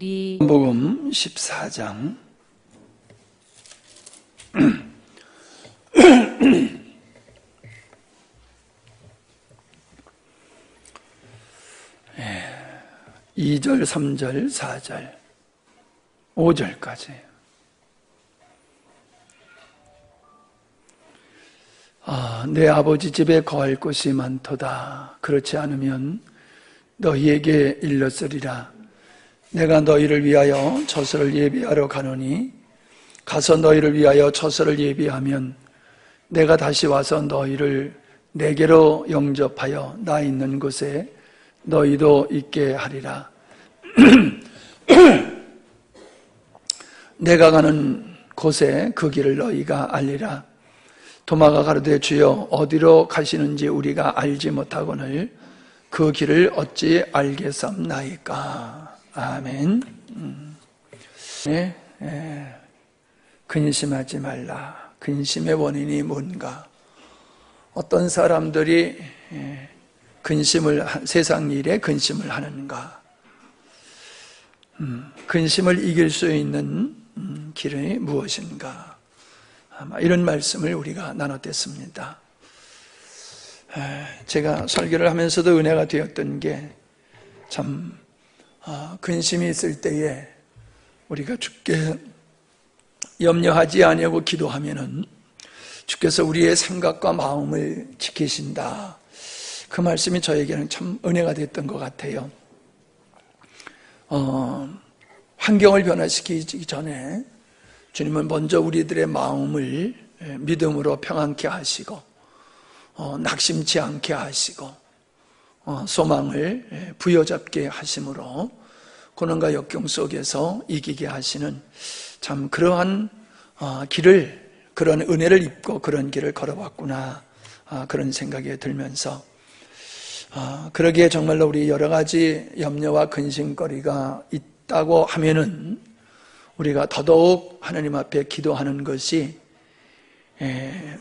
요한복음 14장 예, 2절, 3절, 4절, 5절까지. 내 아버지 집에 거할 곳이 많도다. 그렇지 않으면 너희에게 일렀으리라. 내가 너희를 위하여 처소를 예비하러 가노니 가서 너희를 위하여 처소를 예비하면 내가 다시 와서 너희를 내게로 영접하여 나 있는 곳에 너희도 있게 하리라. 내가 가는 곳에 그 길을 너희가 알리라. 도마가 가로되 주여 어디로 가시는지 우리가 알지 못하거늘 그 길을 어찌 알겠사옵나이까. 아멘. 네, 근심하지 말라. 근심의 원인이 뭔가? 어떤 사람들이 세상 일에 근심을 하는가? 근심을 이길 수 있는 길이 무엇인가? 아마 이런 말씀을 우리가 나눴습니다. 제가 설교를 하면서도 은혜가 되었던 게 참 근심이 있을 때에 우리가 주께 염려하지 아니하고 기도하면은 주께서 우리의 생각과 마음을 지키신다. 그 말씀이 저에게는 참 은혜가 됐던 것 같아요. 환경을 변화시키기 전에 주님은 먼저 우리들의 마음을 믿음으로 평안케 하시고 낙심치 않게 하시고 소망을 부여잡게 하심으로 고난과 역경 속에서 이기게 하시는 참 그러한 길을, 그런 은혜를 입고 그런 길을 걸어왔구나, 그런 생각이 들면서 그러기에 정말로 우리 여러 가지 염려와 근심거리가 있다고 하면은 우리가 더더욱 하나님 앞에 기도하는 것이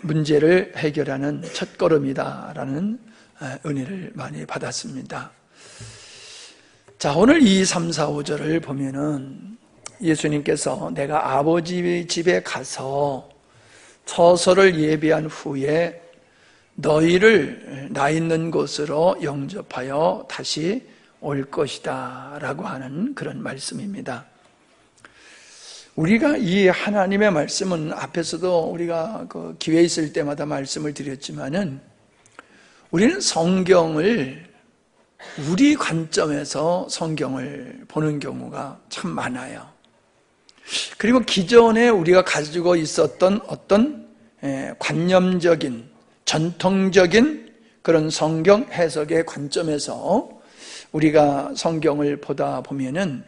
문제를 해결하는 첫걸음이다라는 은혜를 많이 받았습니다. 자, 오늘 2, 3, 4, 5절을 보면은 예수님께서 내가 아버지 집에 가서 처소를 예비한 후에 너희를 나 있는 곳으로 영접하여 다시 올 것이다 라고 하는 그런 말씀입니다. 우리가 이 하나님의 말씀은 앞에서도 우리가 그 기회 있을 때마다 말씀을 드렸지만은 우리는 성경을 우리 관점에서 성경을 보는 경우가 참 많아요. 그리고 기존에 우리가 가지고 있었던 어떤 관념적인, 전통적인 그런 성경 해석의 관점에서 우리가 성경을 보다 보면은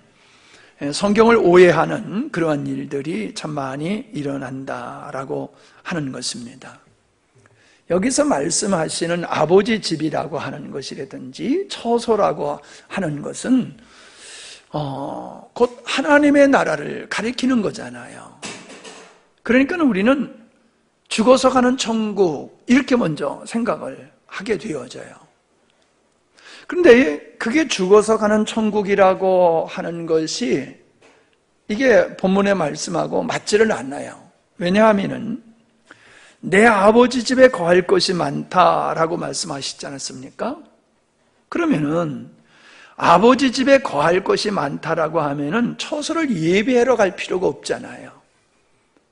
성경을 오해하는 그러한 일들이 참 많이 일어난다라고 하는 것입니다. 여기서 말씀하시는 아버지 집이라고 하는 것이라든지 처소라고 하는 것은 곧 하나님의 나라를 가리키는 거잖아요. 그러니까 우리는 죽어서 가는 천국 이렇게 먼저 생각을 하게 되어져요. 그런데 그게 죽어서 가는 천국이라고 하는 것이 이게 본문의 말씀하고 맞지를 않아요. 왜냐하면은 내 아버지 집에 거할 것이 많다라고 말씀하시지 않았습니까? 그러면은 아버지 집에 거할 것이 많다라고 하면은 처소를 예비하러 갈 필요가 없잖아요.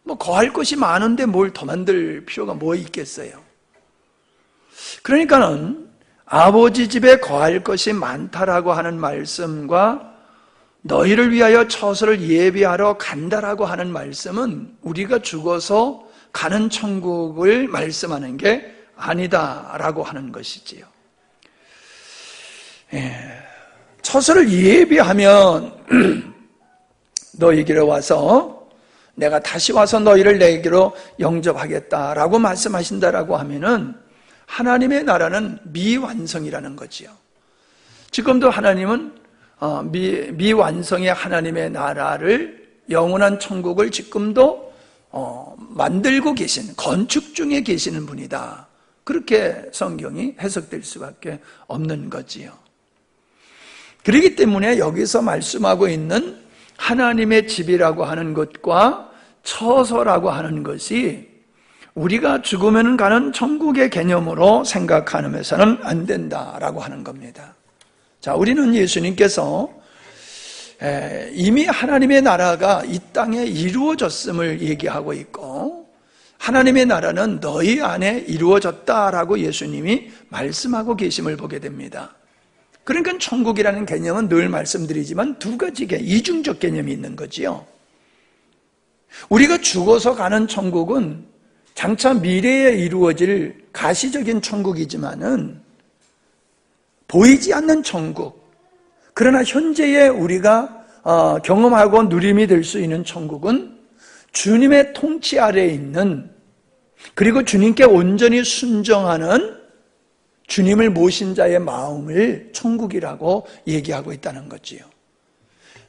뭐 거할 것이 많은데 뭘 더 만들 필요가 뭐 있겠어요? 그러니까는 아버지 집에 거할 것이 많다라고 하는 말씀과 너희를 위하여 처소를 예비하러 간다라고 하는 말씀은 우리가 죽어서 가는 천국을 말씀하는 게 아니다라고 하는 것이지요. 처소를 예비하면 너희에게로 와서 내가 다시 와서 너희를 내게로 영접하겠다라고 말씀하신다라고 하면은 하나님의 나라는 미완성이라는 거지요. 지금도 하나님은 미완성의 하나님의 나라를, 영원한 천국을 지금도 만들고 계신, 건축 중에 계시는 분이다. 그렇게 성경이 해석될 수밖에 없는 거지요. 그렇기 때문에 여기서 말씀하고 있는 하나님의 집이라고 하는 것과 처소라고 하는 것이 우리가 죽으면 가는 천국의 개념으로 생각하면서는 안 된다라고 하는 겁니다. 자, 우리는 예수님께서 이미 하나님의 나라가 이 땅에 이루어졌음을 얘기하고 있고, 하나님의 나라는 너희 안에 이루어졌다라고 예수님이 말씀하고 계심을 보게 됩니다. 그러니까 천국이라는 개념은 늘 말씀드리지만 두 가지 이중적 개념이 있는 거지요. 우리가 죽어서 가는 천국은 장차 미래에 이루어질 가시적인 천국이지만은 보이지 않는 천국, 그러나 현재에 우리가 경험하고 누림이 될 수 있는 천국은 주님의 통치 아래에 있는, 그리고 주님께 온전히 순종하는 주님을 모신 자의 마음을 천국이라고 얘기하고 있다는 거지요.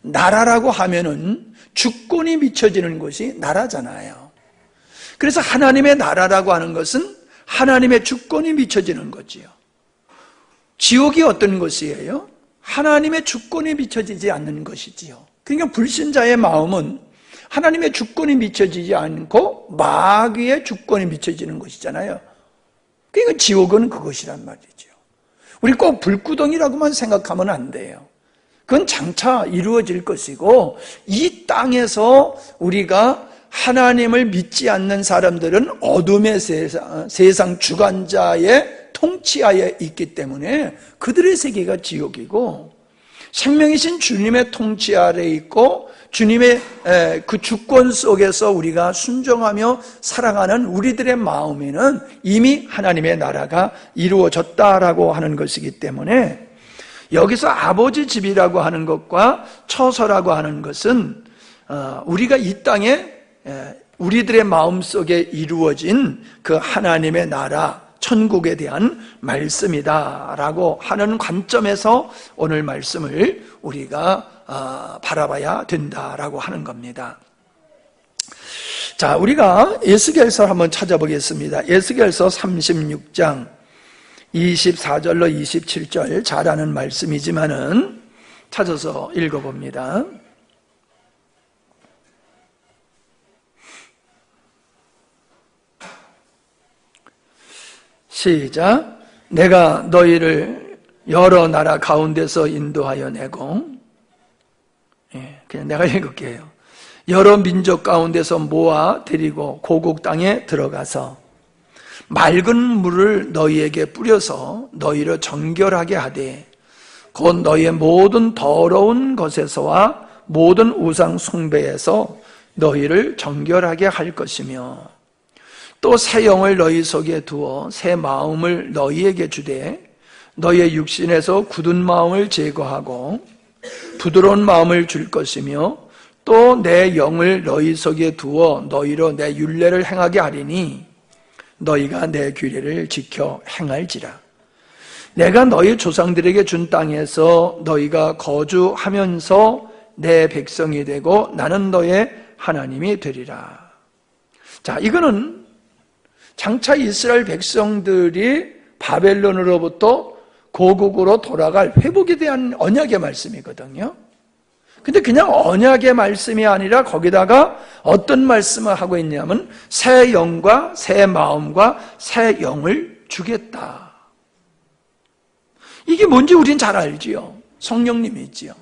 나라라고 하면은 주권이 미쳐지는 것이 나라잖아요. 그래서 하나님의 나라라고 하는 것은 하나님의 주권이 미쳐지는 거지요. 지옥이 어떤 것이에요? 하나님의 주권이 미쳐지지 않는 것이지요. 그러니까 불신자의 마음은 하나님의 주권이 미쳐지지 않고 마귀의 주권이 미쳐지는 것이잖아요. 그러니까 지옥은 그것이란 말이죠. 우리 꼭 불구덩이라고만 생각하면 안 돼요. 그건 장차 이루어질 것이고, 이 땅에서 우리가 하나님을 믿지 않는 사람들은 어둠의 세상 주관자의 통치하에 있기 때문에 그들의 세계가 지옥이고, 생명이신 주님의 통치 아래에 있고 주님의 그 주권 속에서 우리가 순종하며 살아가는 우리들의 마음에는 이미 하나님의 나라가 이루어졌다라고 하는 것이기 때문에, 여기서 아버지 집이라고 하는 것과 처소라고 하는 것은 우리가 이 땅에 우리들의 마음속에 이루어진 그 하나님의 나라, 천국에 대한 말씀이다라고 하는 관점에서 오늘 말씀을 우리가 바라봐야 된다라고 하는 겁니다. 자, 우리가 에스겔서 한번 찾아보겠습니다. 에스겔서 36장 24절로 27절 잘 아는 말씀이지만은 찾아서 읽어봅니다. 시작. 내가 너희를 여러 나라 가운데서 인도하여 내고, 그냥 내가 읽을게요. 여러 민족 가운데서 모아 데리고 고국 땅에 들어가서 맑은 물을 너희에게 뿌려서 너희를 정결하게 하되, 곧 너희의 모든 더러운 것에서와 모든 우상 숭배에서 너희를 정결하게 할 것이며, 또 새 영을 너희 속에 두어 새 마음을 너희에게 주되 너희의 육신에서 굳은 마음을 제거하고 부드러운 마음을 줄 것이며, 또 내 영을 너희 속에 두어 너희로 내 율례를 행하게 하리니 너희가 내 규례를 지켜 행할지라. 내가 너희 조상들에게 준 땅에서 너희가 거주하면서 내 백성이 되고 나는 너의 하나님이 되리라. 자, 이거는 장차 이스라엘 백성들이 바벨론으로부터 고국으로 돌아갈 회복에 대한 언약의 말씀이거든요. 근데 그냥 언약의 말씀이 아니라 거기다가 어떤 말씀을 하고 있냐면 새 영과 새 마음과 새 영을 주겠다. 이게 뭔지 우린 잘 알지요. 성령님이지요.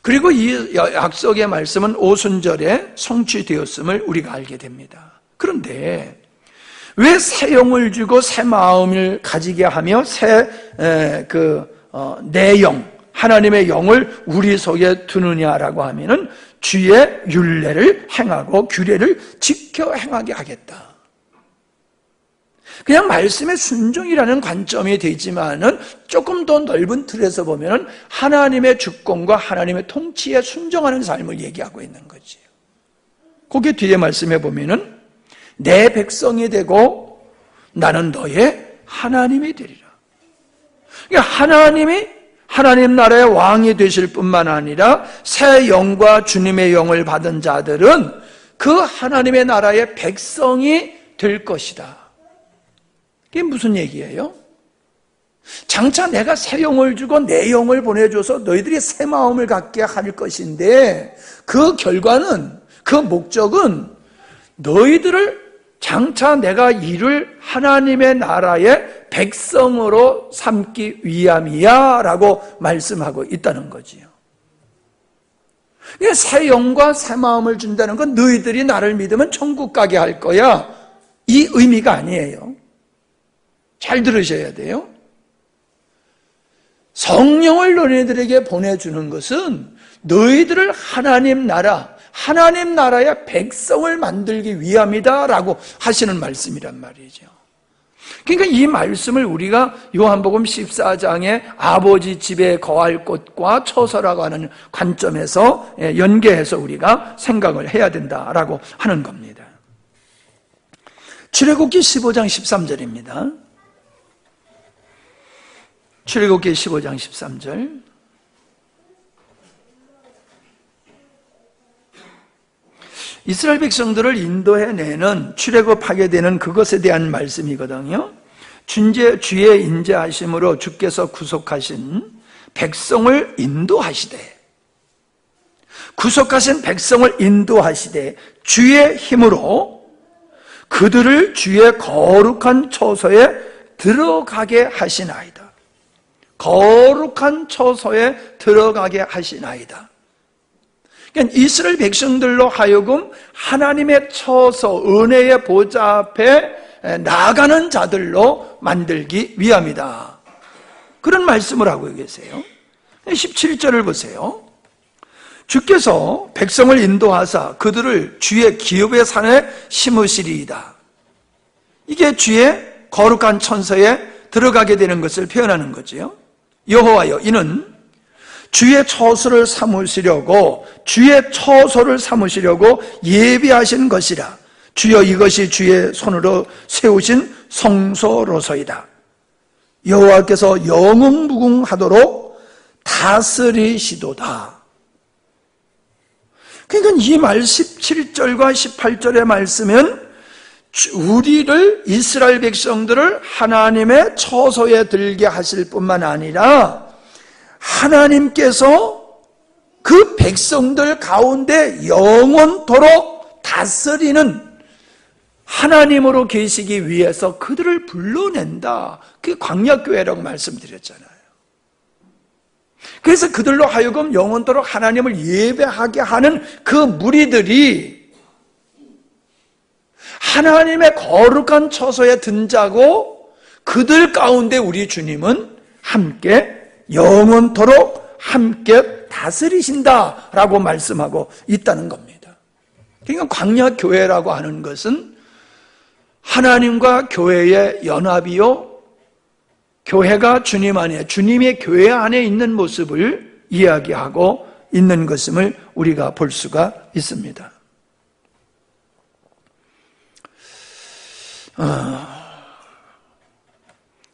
그리고 이 약속의 말씀은 오순절에 성취되었음을 우리가 알게 됩니다. 그런데 왜 새 영을 주고 새 마음을 가지게 하며 내 영, 하나님의 영을 우리 속에 두느냐라고 하면은 주의 율례를 행하고 규례를 지켜 행하게 하겠다. 그냥 말씀의 순종이라는 관점이 되지만은 조금 더 넓은 틀에서 보면은 하나님의 주권과 하나님의 통치에 순종하는 삶을 얘기하고 있는 거지요. 거기에 뒤에 말씀해 보면은 내 백성이 되고 나는 너의 하나님이 되리라. 그러니까 하나님 나라의 왕이 되실 뿐만 아니라 새 영과 주님의 영을 받은 자들은 그 하나님의 나라의 백성이 될 것이다. 이게 무슨 얘기예요? 장차 내가 새 영을 주고 내 영을 보내줘서 너희들이 새 마음을 갖게 할 것인데, 그 결과는, 그 목적은 너희들을 장차 내가 이룰 하나님의 나라의 백성으로 삼기 위함이야 라고 말씀하고 있다는 거지요. 새 영과 새 마음을 준다는 건 너희들이 나를 믿으면 천국 가게 할 거야, 이 의미가 아니에요. 잘 들으셔야 돼요. 성령을 너희들에게 보내주는 것은 너희들을 하나님 나라의 백성을 만들기 위함이다 라고 하시는 말씀이란 말이죠. 그러니까 이 말씀을 우리가 요한복음 14장에 아버지 집에 거할 곳과 처소라고 하는 관점에서 연계해서 우리가 생각을 해야 된다라고 하는 겁니다. 출애굽기 15장 13절입니다. 출애굽기 15장 13절. 이스라엘 백성들을 인도해내는, 출애굽하게 되는 그것에 대한 말씀이거든요. 주의 인자하심으로 주께서 구속하신 백성을 인도하시되, 구속하신 백성을 인도하시되 주의 힘으로 그들을 주의 거룩한 처소에 들어가게 하시나이다. 거룩한 처소에 들어가게 하시나이다. 그러니까 이스라엘 백성들로 하여금 하나님의 처소, 은혜의 보좌 앞에 나아가는 자들로 만들기 위함이다. 그런 말씀을 하고 계세요. 17절을 보세요. 주께서 백성을 인도하사 그들을 주의 기업의 산에 심으시리이다. 이게 주의 거룩한 천서에 들어가게 되는 것을 표현하는 거지요. 여호와여, 이는 주의 처소를 삼으시려고 예비하신 것이라. 주여, 이것이 주의 손으로 세우신 성소로서이다. 여호와께서 영웅무궁하도록 다스리시도다. 그러니까 이 말 17절과 18절의 말씀은 우리를, 이스라엘 백성들을 하나님의 처소에 들게 하실 뿐만 아니라 하나님께서 그 백성들 가운데 영원토록 다스리는 하나님으로 계시기 위해서 그들을 불러낸다. 그게 광야교회라고 말씀드렸잖아요. 그래서 그들로 하여금 영원토록 하나님을 예배하게 하는 그 무리들이 하나님의 거룩한 처소에 든자고, 그들 가운데 우리 주님은 함께 영원토록 함께 다스리신다라고 말씀하고 있다는 겁니다. 그러니까 광야교회라고 하는 것은 하나님과 교회의 연합이요, 교회가 주님 안에, 주님의 교회 안에 있는 모습을 이야기하고 있는 것임을 우리가 볼 수가 있습니다.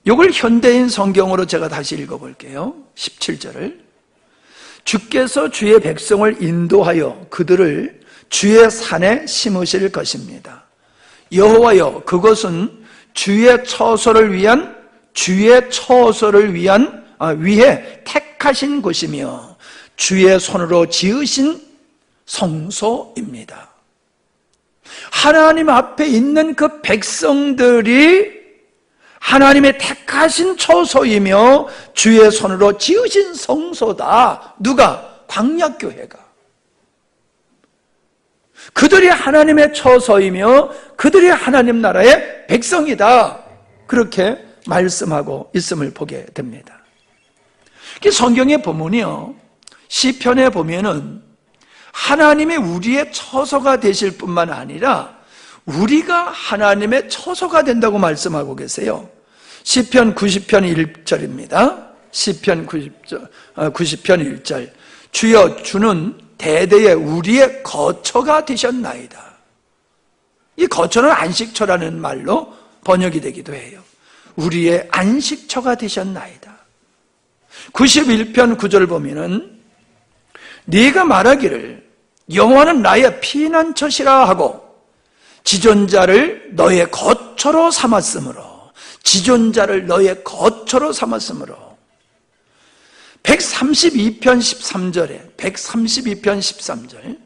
이걸 현대인 성경으로 제가 다시 읽어볼게요. 17절을. 주께서 주의 백성을 인도하여 그들을 주의 산에 심으실 것입니다. 여호와여, 그것은 주의 처소를 위해 택하신 곳이며 주의 손으로 지으신 성소입니다. 하나님 앞에 있는 그 백성들이 하나님의 택하신 처소이며 주의 손으로 지으신 성소다. 누가? 광야교회가. 그들이 하나님의 처소이며 그들이 하나님 나라의 백성이다. 그렇게 말씀하고 있음을 보게 됩니다. 성경에 보면요, 시편에 보면은 하나님이 우리의 처소가 되실 뿐만 아니라 우리가 하나님의 처소가 된다고 말씀하고 계세요. 시편 90편 1절입니다. 시편 90편 1절. 주여, 주는 대대에 우리의 거처가 되셨나이다. 이 거처는 안식처라는 말로 번역이 되기도 해요. 우리의 안식처가 되셨나이다. 91편 9절 보면은 네가 말하기를 여호와는 나의 피난처시라 하고 지존자를 너의 거처로 삼았으므로 지존자를 너의 거처로 삼았으므로 132편 13절에 132편 13절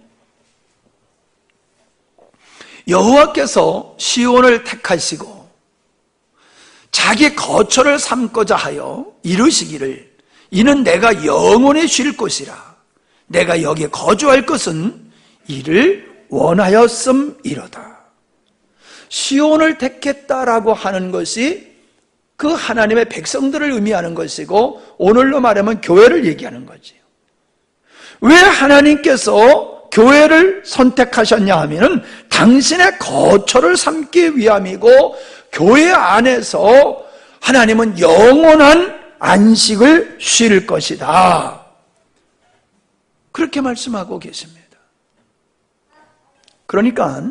여호와께서 시온을 택하시고 자기 거처를 삼고자 하여 이르시기를 이는 내가 영원히 쉴 곳이라 내가 여기에 거주할 것은 이를 원하였음이로다. 시온을 택했다라고 하는 것이 그 하나님의 백성들을 의미하는 것이고 오늘로 말하면 교회를 얘기하는 거지요. 왜 하나님께서 교회를 선택하셨냐 하면은 당신의 거처를 삼기 위함이고 교회 안에서 하나님은 영원한 안식을 쉴 것이다. 그렇게 말씀하고 계십니다. 그러니까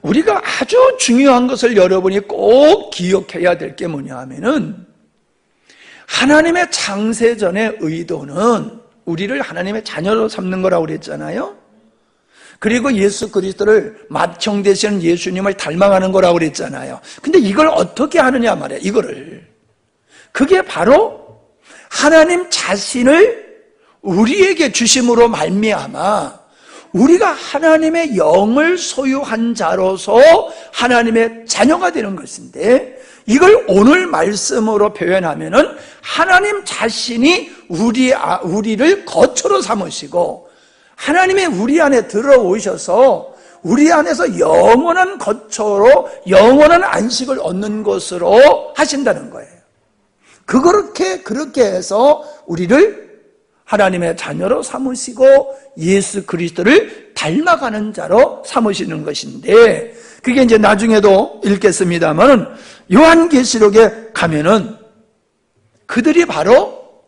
우리가 아주 중요한 것을 여러분이 꼭 기억해야 될 게 뭐냐 하면은 하나님의 창세전의 의도는 우리를 하나님의 자녀로 삼는 거라고 그랬잖아요. 그리고 예수 그리스도를 맏형 되시는 예수님을 닮아가는 거라고 그랬잖아요. 근데 이걸 어떻게 하느냐 말이에요. 이거를 그게 바로 하나님 자신을 우리에게 주심으로 말미암아 우리가 하나님의 영을 소유한 자로서 하나님의 자녀가 되는 것인데 이걸 오늘 말씀으로 표현하면은 하나님 자신이 우리를 거처로 삼으시고 하나님의 우리 안에 들어오셔서 우리 안에서 영원한 거처로 영원한 안식을 얻는 것으로 하신다는 거예요. 그렇게 해서 우리를 하나님의 자녀로 삼으시고 예수 그리스도를 닮아가는 자로 삼으시는 것인데 그게 이제 나중에도 읽겠습니다만은 요한계시록에 가면은 그들이 바로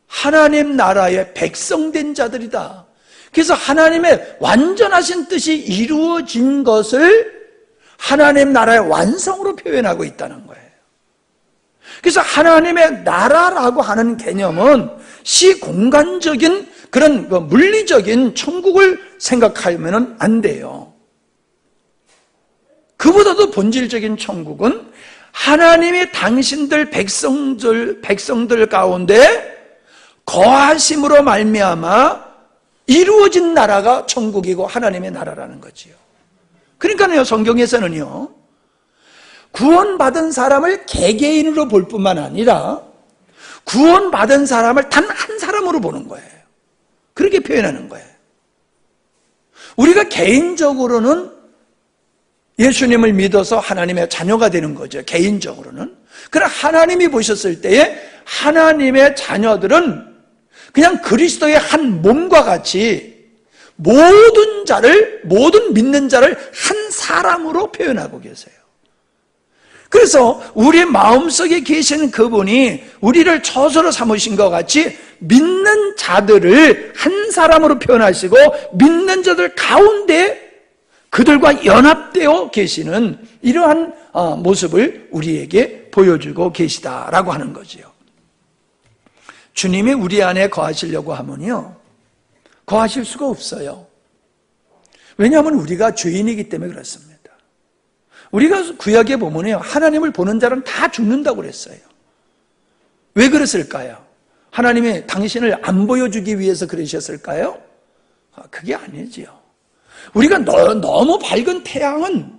하나님 나라의 백성된 자들이다. 그래서 하나님의 완전하신 뜻이 이루어진 것을 하나님 나라의 완성으로 표현하고 있다는 거예요. 그래서 하나님의 나라라고 하는 개념은 시공간적인 그런 물리적인 천국을 생각하면 안 돼요. 그보다도 본질적인 천국은 하나님이 당신들 백성들 가운데 거하심으로 말미암아 이루어진 나라가 천국이고 하나님의 나라라는 거지요. 그러니까요, 성경에서는요, 구원받은 사람을 개개인으로 볼 뿐만 아니라 구원받은 사람을 단 한 사람으로 보는 거예요. 그렇게 표현하는 거예요. 우리가 개인적으로는 예수님을 믿어서 하나님의 자녀가 되는 거죠. 개인적으로는. 그러나 하나님이 보셨을 때에 하나님의 자녀들은 그냥 그리스도의 한 몸과 같이 모든 믿는 자를 한 사람으로 표현하고 계세요. 그래서 우리 마음속에 계신 그분이 우리를 처소로 삼으신 것 같이 믿는 자들을 한 사람으로 표현하시고 믿는 자들 가운데 그들과 연합되어 계시는 이러한 모습을 우리에게 보여주고 계시다라고 하는 거지요. 주님이 우리 안에 거하시려고 하면요, 거하실 수가 없어요. 왜냐하면 우리가 죄인이기 때문에 그렇습니다. 우리가 구약에 보면요, 하나님을 보는 자는 다 죽는다고 그랬어요. 왜 그랬을까요? 하나님이 당신을 안 보여주기 위해서 그러셨을까요? 그게 아니지요. 우리가 너무 밝은 태양은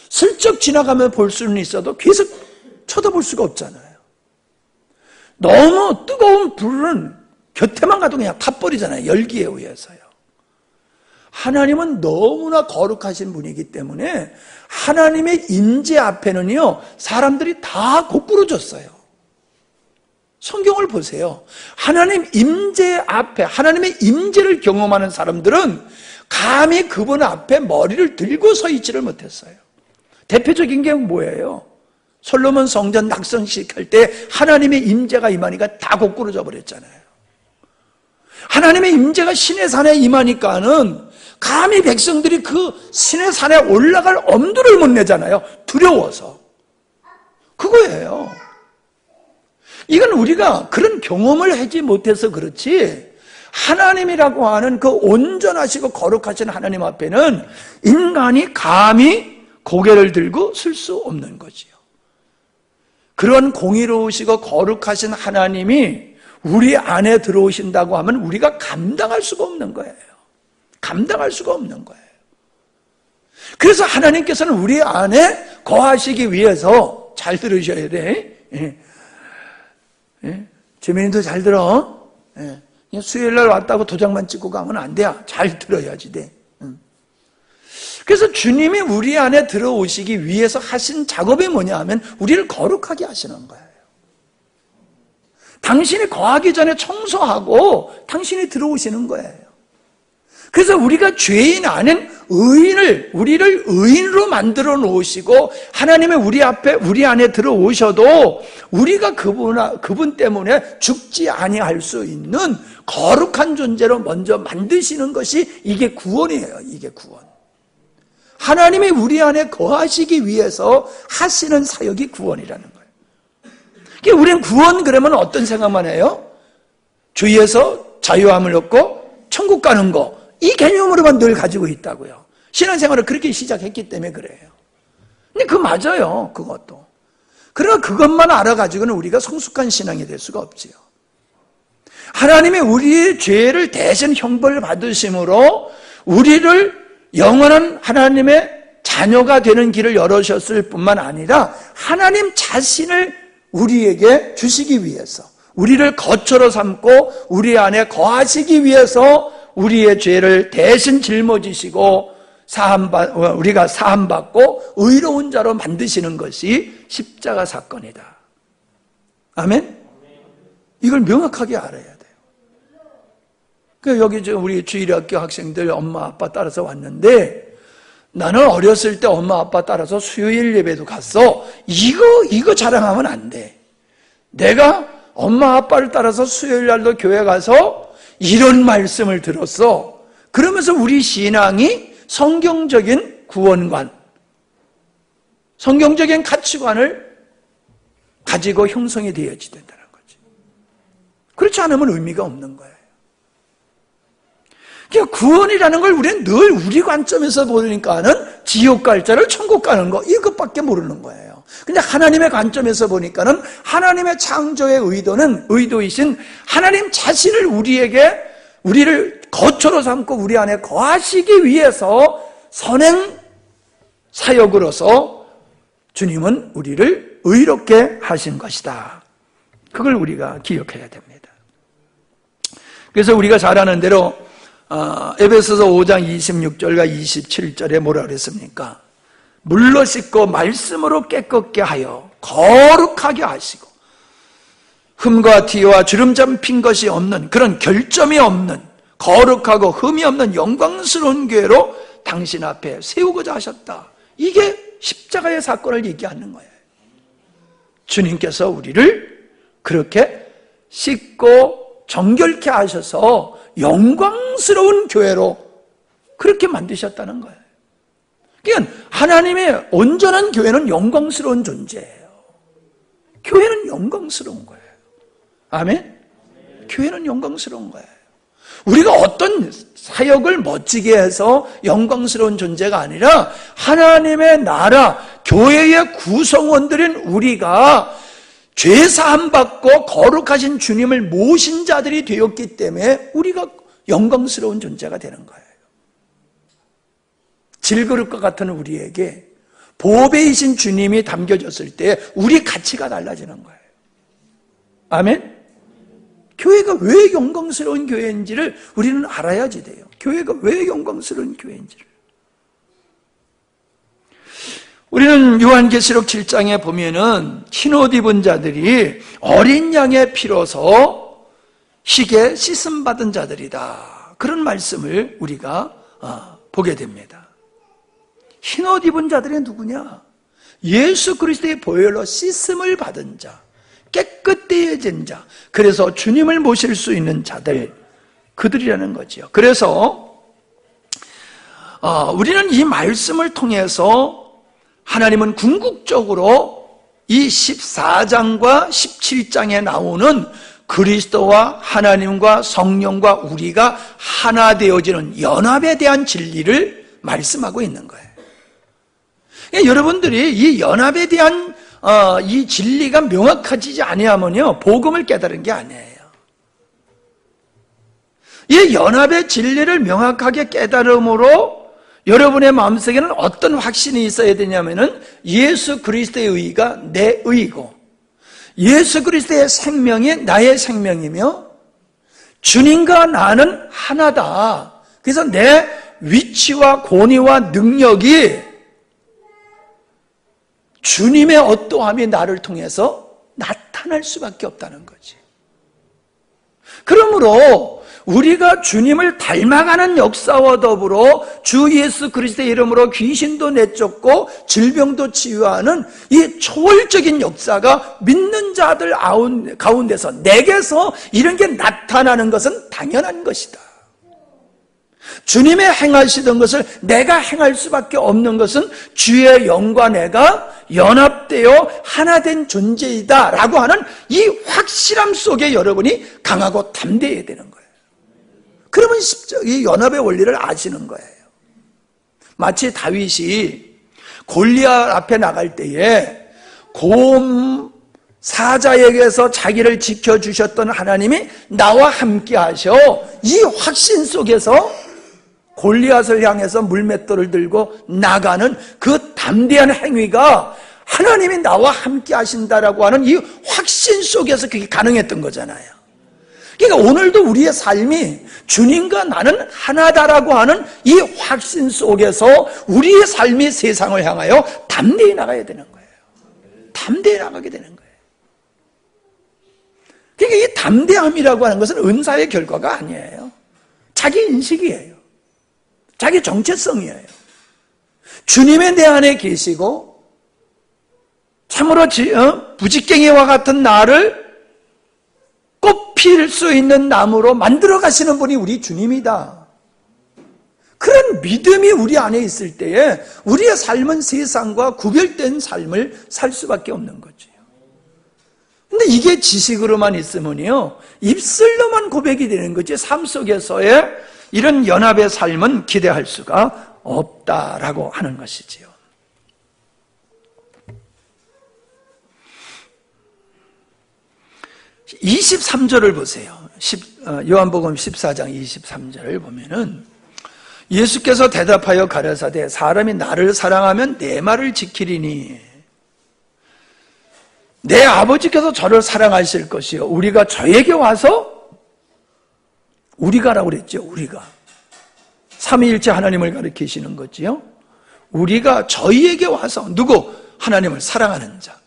슬쩍 지나가며 볼 수는 있어도 계속 쳐다볼 수가 없잖아요. 너무 뜨거운 불은 곁에만 가도 그냥 타버리잖아요. 열기에 의해서요. 하나님은 너무나 거룩하신 분이기 때문에 하나님의 임재 앞에는요, 사람들이 다 고꾸라졌어요. 성경을 보세요. 하나님 임재 앞에, 하나님의 임재를 경험하는 사람들은 감히 그분 앞에 머리를 들고 서 있지를 못했어요. 대표적인 게 뭐예요? 솔로몬 성전 낙성식 할 때 하나님의 임재가 임하니까 다 고꾸라져 버렸잖아요. 하나님의 임재가 시내 산에 임하니까는 감히 백성들이 그 시내 산에 올라갈 엄두를 못 내잖아요. 두려워서. 그거예요. 이건 우리가 그런 경험을 하지 못해서 그렇지, 하나님이라고 하는 그 온전하시고 거룩하신 하나님 앞에는 인간이 감히 고개를 들고 쓸 수 없는 거지요. 그런 공의로우시고 거룩하신 하나님이 우리 안에 들어오신다고 하면 우리가 감당할 수가 없는 거예요. 감당할 수가 없는 거예요. 그래서 하나님께서는 우리 안에 거하시기 위해서, 잘 들으셔야 돼. 재민이도 잘 들어. 그냥 수요일날 왔다고 도장만 찍고 가면 안 돼. 잘 들어야지 돼. 그래서 주님이 우리 안에 들어오시기 위해서 하신 작업이 뭐냐 하면 우리를 거룩하게 하시는 거예요. 당신이 거하기 전에 청소하고 당신이 들어오시는 거예요. 그래서 우리가 죄인 아닌 우리를 의인으로 만들어 놓으시고 하나님의 우리 안에 들어오셔도 우리가 그분 때문에 죽지 아니할 수 있는 거룩한 존재로 먼저 만드시는 것이 이게 구원이에요. 이게 구원. 하나님이 우리 안에 거하시기 위해서 하시는 사역이 구원이라는 거예요. 그러니까 우리는 구원 그러면 어떤 생각만 해요? 주위에서 자유함을 얻고 천국 가는 거, 이 개념으로만 늘 가지고 있다고요. 신앙생활을 그렇게 시작했기 때문에 그래요. 근데 그거 맞아요. 그것도. 그러나 그것만 알아가지고는 우리가 성숙한 신앙이 될 수가 없지요. 하나님이 우리의 죄를 대신 형벌 받으심으로 우리를 영원한 하나님의 자녀가 되는 길을 열어주셨을 뿐만 아니라 하나님 자신을 우리에게 주시기 위해서, 우리를 거처로 삼고 우리 안에 거하시기 위해서 우리의 죄를 대신 짊어지시고 우리가 사함받고 의로운 자로 만드시는 것이 십자가 사건이다. 아멘? 이걸 명확하게 알아야 돼요. 여기 우리 주일학교 학생들 엄마 아빠 따라서 왔는데, 나는 어렸을 때 엄마 아빠 따라서 수요일 예배도 갔어. 이거 자랑하면 안 돼. 내가 엄마 아빠를 따라서 수요일 날도 교회 가서 이런 말씀을 들었어. 그러면서 우리 신앙이 성경적인 구원관, 성경적인 가치관을 가지고 형성이 되어야지 된다는 거지. 그렇지 않으면 의미가 없는 거예요. 그러니까 구원이라는 걸 우리는 늘 우리 관점에서 보니까는 지옥 갈 자를 천국 가는 거, 이것밖에 모르는 거예요. 근데 하나님의 관점에서 보니까는 하나님의 창조의 의도이신 하나님 자신을 우리를 거처로 삼고 우리 안에 거하시기 위해서 선행 사역으로서 주님은 우리를 의롭게 하신 것이다. 그걸 우리가 기억해야 됩니다. 그래서 우리가 잘 아는 대로 에베소서 5장 26절과 27절에 뭐라 그랬습니까? 물로 씻고 말씀으로 깨끗게 하여 거룩하게 하시고 흠과 티와 주름 잡힌 것이 없는, 그런 결점이 없는 거룩하고 흠이 없는 영광스러운 교회로 당신 앞에 세우고자 하셨다. 이게 십자가의 사건을 얘기하는 거예요. 주님께서 우리를 그렇게 씻고 정결케 하셔서 영광스러운 교회로 그렇게 만드셨다는 거예요. 그러니까 하나님의 온전한 교회는 영광스러운 존재예요. 교회는 영광스러운 거예요. 아멘? 교회는 영광스러운 거예요. 우리가 어떤 사역을 멋지게 해서 영광스러운 존재가 아니라 하나님의 나라, 교회의 구성원들인 우리가 죄사함 받고 거룩하신 주님을 모신 자들이 되었기 때문에 우리가 영광스러운 존재가 되는 거예요. 질그릇과 같은 우리에게 보배이신 주님이 담겨졌을 때 우리 가치가 달라지는 거예요. 아멘? 교회가 왜 영광스러운 교회인지를 우리는 알아야지 돼요. 교회가 왜 영광스러운 교회인지를. 우리는 요한계시록 7장에 보면은 흰옷 입은 자들이 어린 양의 피로서 희게 씻음받은 자들이다. 그런 말씀을 우리가 보게 됩니다. 흰옷 입은 자들이 누구냐? 예수 그리스도의 보혈로 씻음을 받은 자, 깨끗해진 자, 그래서 주님을 모실 수 있는 자들, 그들이라는 거지요. 그래서 우리는 이 말씀을 통해서 하나님은 궁극적으로 이 14장과 17장에 나오는 그리스도와 하나님과 성령과 우리가 하나 되어지는 연합에 대한 진리를 말씀하고 있는 거예요. 그러니까 여러분들이 이 연합에 대한 이 진리가 명확해지지 아니하면요, 복음을 깨달은 게 아니에요. 이 연합의 진리를 명확하게 깨달음으로 여러분의 마음속에는 어떤 확신이 있어야 되냐면은 예수 그리스도의 의가 내 의고, 예수 그리스도의 생명이 나의 생명이며, 주님과 나는 하나다. 그래서 내 위치와 권위와 능력이 주님의 어떠함이 나를 통해서 나타날 수밖에 없다는 거지. 그러므로 우리가 주님을 닮아가는 역사와 더불어 주 예수 그리스도의 이름으로 귀신도 내쫓고 질병도 치유하는 이 초월적인 역사가 믿는 자들 가운데서, 내게서 이런 게 나타나는 것은 당연한 것이다. 주님의 행하시던 것을 내가 행할 수밖에 없는 것은 주의 영과 내가 연합되어 하나 된 존재이다 라고 하는 이 확실함 속에 여러분이 강하고 담대해야 되는 거예요. 그러면 이 연합의 원리를 아시는 거예요. 마치 다윗이 골리앗 앞에 나갈 때에 곰 사자에게서 자기를 지켜주셨던 하나님이 나와 함께 하셔, 이 확신 속에서 골리앗을 향해서 물맷돌을 들고 나가는 그 담대한 행위가 하나님이 나와 함께 하신다라고 하는 이 확신 속에서 그게 가능했던 거잖아요. 그러니까 오늘도 우리의 삶이 주님과 나는 하나다라고 하는 이 확신 속에서 우리의 삶이 세상을 향하여 담대히 나가야 되는 거예요. 담대히 나가게 되는 거예요. 그러니까 이 담대함이라고 하는 것은 은사의 결과가 아니에요. 자기 인식이에요. 자기 정체성이에요. 주님의 내 안에 계시고 참으로 부직갱이와 같은 나를 꽃필 수 있는 나무로 만들어 가시는 분이 우리 주님이다. 그런 믿음이 우리 안에 있을 때에 우리의 삶은 세상과 구별된 삶을 살 수밖에 없는 거죠. 근데 이게 지식으로만 있으면요, 입술로만 고백이 되는 거지 삶 속에서의 이런 연합의 삶은 기대할 수가 없다라고 하는 것이지요. (23절을) 보세요. 요한복음 14장 23절을 보면은 예수께서 대답하여 가라사대 사람이 나를 사랑하면 내 말을 지키리니 내 아버지께서 저를 사랑하실 것이요 우리가 저에게 와서, 우리가라고 그랬죠. 우리가 삼위일체 하나님을 가리키시는 거지요. 우리가 저희에게 와서, 누구? 하나님을 사랑하는 자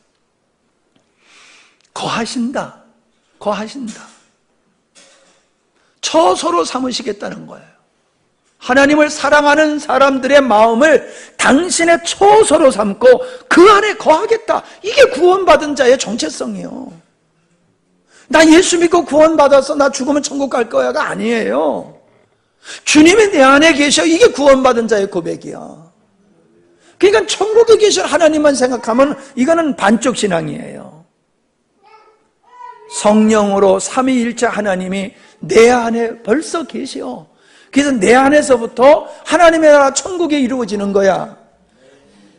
거하신다. 처소로 삼으시겠다는 거예요. 하나님을 사랑하는 사람들의 마음을 당신의 처소로 삼고 그 안에 거하겠다. 이게 구원받은 자의 정체성이에요. 나 예수 믿고 구원받아서 나 죽으면 천국 갈 거야가 아니에요. 주님이 내 안에 계셔. 이게 구원받은 자의 고백이야. 그러니까 천국에 계신 하나님만 생각하면 이거는 반쪽 신앙이에요. 성령으로 삼위일체 하나님이 내 안에 벌써 계셔. 그래서 내 안에서부터 하나님의 나라 천국이 이루어지는 거야.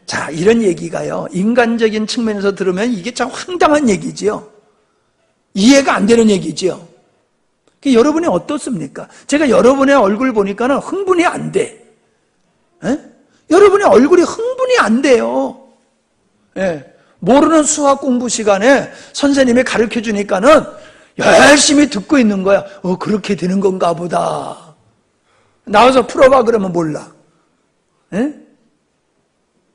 자, 이런 얘기가요, 인간적인 측면에서 들으면 이게 참 황당한 얘기지요. 이해가 안 되는 얘기지요. 여러분이 어떻습니까? 제가 여러분의 얼굴 보니까는 흥분이 안 돼. 에? 여러분의 얼굴이 흥분이 안 돼요. 예. 모르는 수학 공부 시간에 선생님이 가르쳐 주니까는 열심히 듣고 있는 거야. 그렇게 되는 건가 보다. 나와서 풀어봐 그러면 몰라. 에?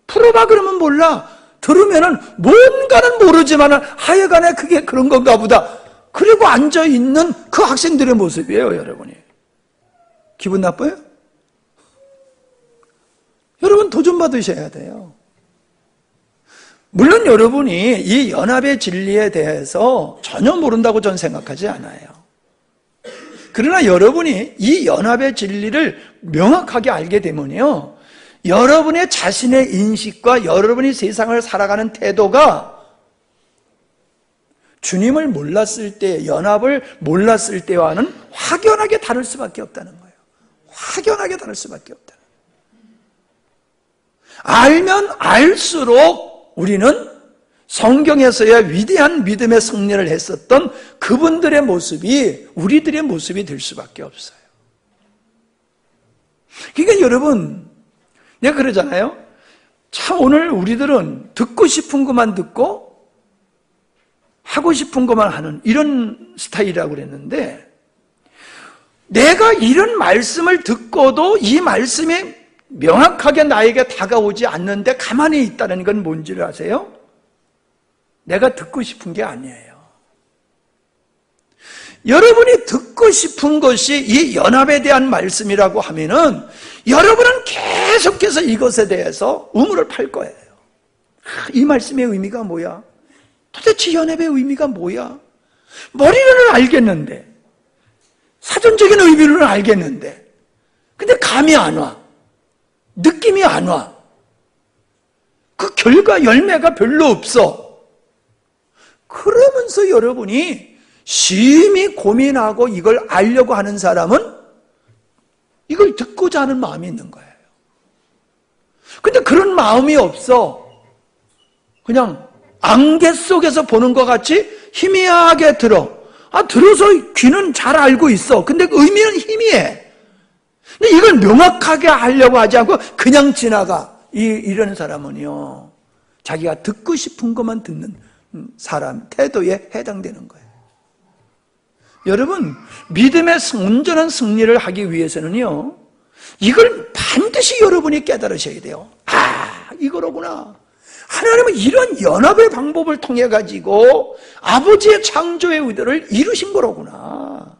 풀어봐 그러면 몰라. 들으면은 뭔가는 모르지만은 하여간에 그게 그런 건가 보다. 그리고 앉아있는 그 학생들의 모습이에요, 여러분이. 기분 나빠요? 여러분 도전 받으셔야 돼요. 물론 여러분이 이 연합의 진리에 대해서 전혀 모른다고 저는 생각하지 않아요. 그러나 여러분이 이 연합의 진리를 명확하게 알게 되면요, 여러분의 자신의 인식과 여러분이 세상을 살아가는 태도가 주님을 몰랐을 때, 연합을 몰랐을 때와는 확연하게 다를 수밖에 없다는 거예요. 확연하게 다를 수밖에 없다. 알면 알수록 우리는 성경에서의 위대한 믿음의 승리를 했었던 그분들의 모습이 우리들의 모습이 될 수밖에 없어요. 그러니까 여러분, 내가 그러잖아요. 참 오늘 우리들은 듣고 싶은 것만 듣고 하고 싶은 것만 하는 이런 스타일이라고 그랬는데, 내가 이런 말씀을 듣고도 이 말씀이 명확하게 나에게 다가오지 않는데 가만히 있다는 건 뭔지를 아세요? 내가 듣고 싶은 게 아니에요. 여러분이 듣고 싶은 것이 이 연합에 대한 말씀이라고 하면은 여러분은 계속해서 이것에 대해서 우물을 팔 거예요. 이 말씀의 의미가 뭐야? 도대체 연합의 의미가 뭐야? 머리로는 알겠는데, 사전적인 의미로는 알겠는데, 근데 감이 안 와. 느낌이 안 와. 그 결과 열매가 별로 없어. 그러면서 여러분이 심히 고민하고 이걸 알려고 하는 사람은 이걸 듣고자 하는 마음이 있는 거예요. 근데 그런 마음이 없어. 그냥 안개 속에서 보는 것 같이 희미하게 들어. 들어서 귀는 잘 알고 있어. 근데 그 의미는 희미해. 근데 이걸 명확하게 하려고 하지 않고 그냥 지나가. 이런 사람은요, 자기가 듣고 싶은 것만 듣는 사람 태도에 해당되는 거예요. 여러분, 믿음의 온전한 승리를 하기 위해서는요, 이걸 반드시 여러분이 깨달으셔야 돼요. 이거로구나. 하나님은 이런 연합의 방법을 통해 가지고 아버지의 창조의 의도를 이루신 거로구나.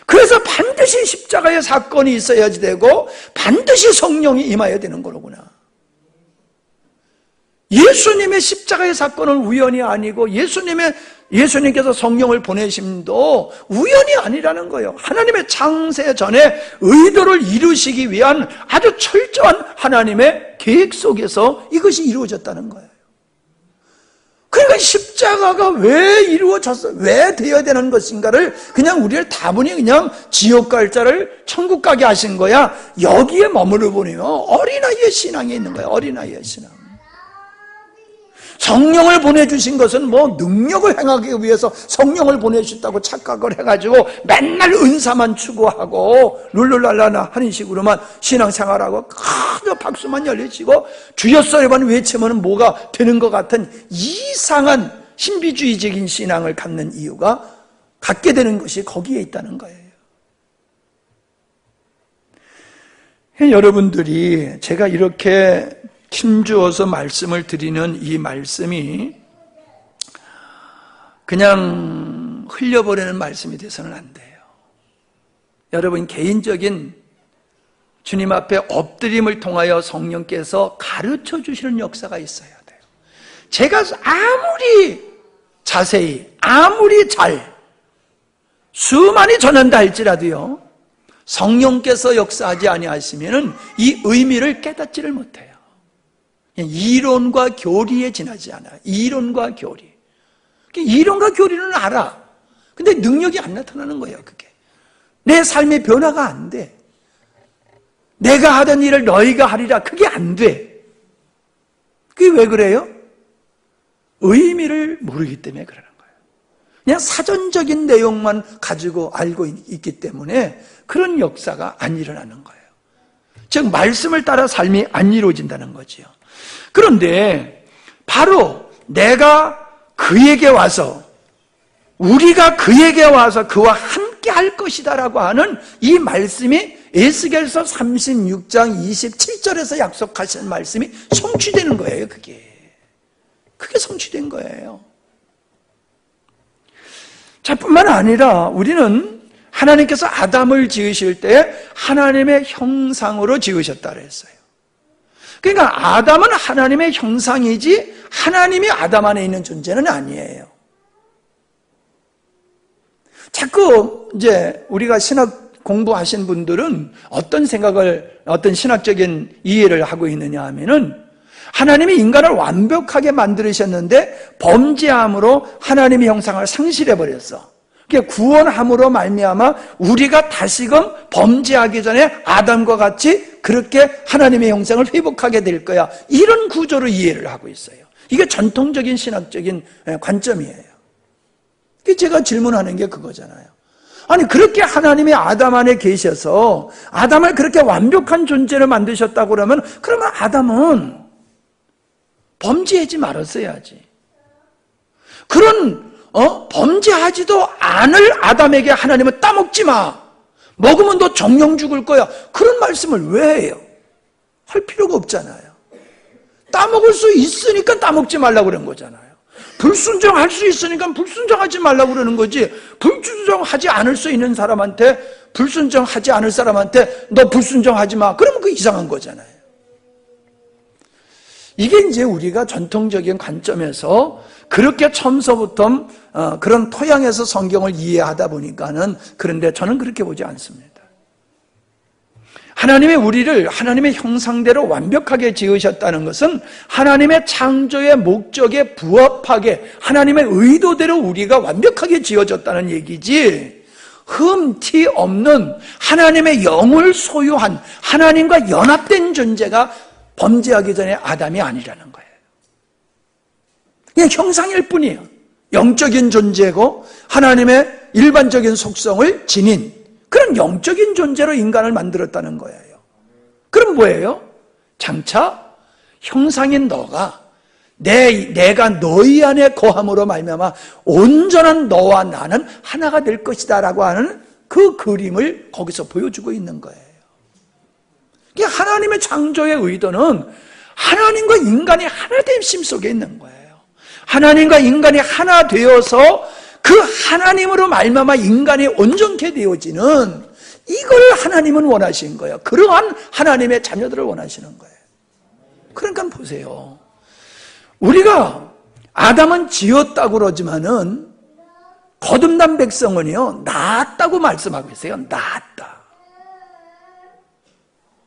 그래서 반드시 십자가의 사건이 있어야지 되고 반드시 성령이 임해야 되는 거로구나. 예수님의 십자가의 사건은 우연이 아니고 예수님께서 성령을 보내심도 우연이 아니라는 거예요. 하나님의 창세 전에 의도를 이루시기 위한 아주 철저한 하나님의 계획 속에서 이것이 이루어졌다는 거예요. 그러니까 십자가가 왜 이루어졌어? 왜 되어야 되는 것인가를 그냥 우리를 다분히 그냥 지옥 갈 자를 천국 가게 하신 거야. 여기에 머무르 보내요. 어린아이의 신앙이 있는 거예요. 어린아이의 신앙. 성령을 보내주신 것은 능력을 행하기 위해서 성령을 보내주셨다고 착각을 해가지고 맨날 은사만 추구하고 룰루랄라나 하는 식으로만 신앙생활하고 그저 박수만 열리치고 주여서리만 외치면 뭐가 되는 것 같은 이상한 신비주의적인 신앙을 갖게 되는 것이 거기에 있다는 거예요. 여러분들이 제가 이렇게 힘주어서 말씀을 드리는 이 말씀이 그냥 흘려버리는 말씀이 돼서는 안 돼요. 여러분 개인적인 주님 앞에 엎드림을 통하여 성령께서 가르쳐 주시는 역사가 있어야 돼요. 제가 아무리 자세히 아무리 잘 수많이 전한다 할지라도요, 성령께서 역사하지 아니하시면은 이 의미를 깨닫지를 못해요. 이론과 교리에 지나지 않아요. 이론과 교리. 이론과 교리는 알아. 근데 능력이 안 나타나는 거예요, 그게. 내 삶의 변화가 안 돼. 내가 하던 일을 너희가 하리라. 그게 안 돼. 그게 왜 그래요? 의미를 모르기 때문에 그러는 거예요. 그냥 사전적인 내용만 가지고 알고 있기 때문에 그런 역사가 안 일어나는 거예요. 즉, 말씀을 따라 삶이 안 이루어진다는 거지요. 그런데 바로 내가 그에게 와서 우리가 그에게 와서 그와 함께 할 것이다 라고 하는 이 말씀이 에스겔서 36장 27절에서 약속하신 말씀이 성취되는 거예요. 그게 성취된 거예요. 자, 뿐만 아니라 우리는 하나님께서 아담을 지으실 때 하나님의 형상으로 지으셨다 그랬어요. 그러니까 아담은 하나님의 형상이지 하나님이 아담 안에 있는 존재는 아니에요. 자꾸 이제 우리가 신학 공부하신 분들은 어떤 신학적인 이해를 하고 있느냐 하면은 하나님이 인간을 완벽하게 만들으셨는데 범죄함으로 하나님의 형상을 상실해버렸어. 구원함으로 말미암아 우리가 다시금 범죄하기 전에 아담과 같이 그렇게 하나님의 형상을 회복하게 될 거야. 이런 구조로 이해를 하고 있어요. 이게 전통적인 신학적인 관점이에요. 제가 질문하는 게 그거잖아요. 아니 그렇게 하나님이 아담 안에 계셔서 아담을 그렇게 완벽한 존재로 만드셨다고 그러면 아담은 범죄하지 말았어야지. 그런 범죄하지도 않을 아담에게 하나님은 따먹지 마. 먹으면 너 정령 죽을 거야. 그런 말씀을 왜 해요? 할 필요가 없잖아요. 따먹을 수 있으니까 따먹지 말라고 그런 거잖아요. 불순종할 수 있으니까 불순종하지 말라고 그러는 거지. 불순종하지 않을 수 있는 사람한테, 불순종하지 않을 사람한테 너 불순종하지 마. 그러면 그 이상한 거잖아요. 이게 이제 우리가 전통적인 관점에서 그렇게 처음서부터 그런 토양에서 성경을 이해하다 보니까는, 그런데 저는 그렇게 보지 않습니다. 하나님의 우리를 하나님의 형상대로 완벽하게 지으셨다는 것은 하나님의 창조의 목적에 부합하게 하나님의 의도대로 우리가 완벽하게 지어졌다는 얘기지, 흠티 없는 하나님의 영을 소유한 하나님과 연합된 존재가 범죄하기 전에 아담이 아니라는 거예요. 그냥 형상일 뿐이에요. 영적인 존재고 하나님의 일반적인 속성을 지닌 그런 영적인 존재로 인간을 만들었다는 거예요. 그럼 뭐예요? 장차 형상인 너가 내가 너희 안에 거함으로 말미암아 온전한 너와 나는 하나가 될 것이다 라고 하는 그 그림을 거기서 보여주고 있는 거예요. 하나님의 창조의 의도는 하나님과 인간이 하나됨 속에 있는 거예요. 하나님과 인간이 하나 되어서 그 하나님으로 말미암아 인간이 온전케 되어지는 이걸 하나님은 원하신 거예요. 그러한 하나님의 자녀들을 원하시는 거예요. 그러니까 보세요. 우리가 아담은 지었다고 그러지만은 거듭난 백성은요, 낳았다고 말씀하고 있어요. 낳았다.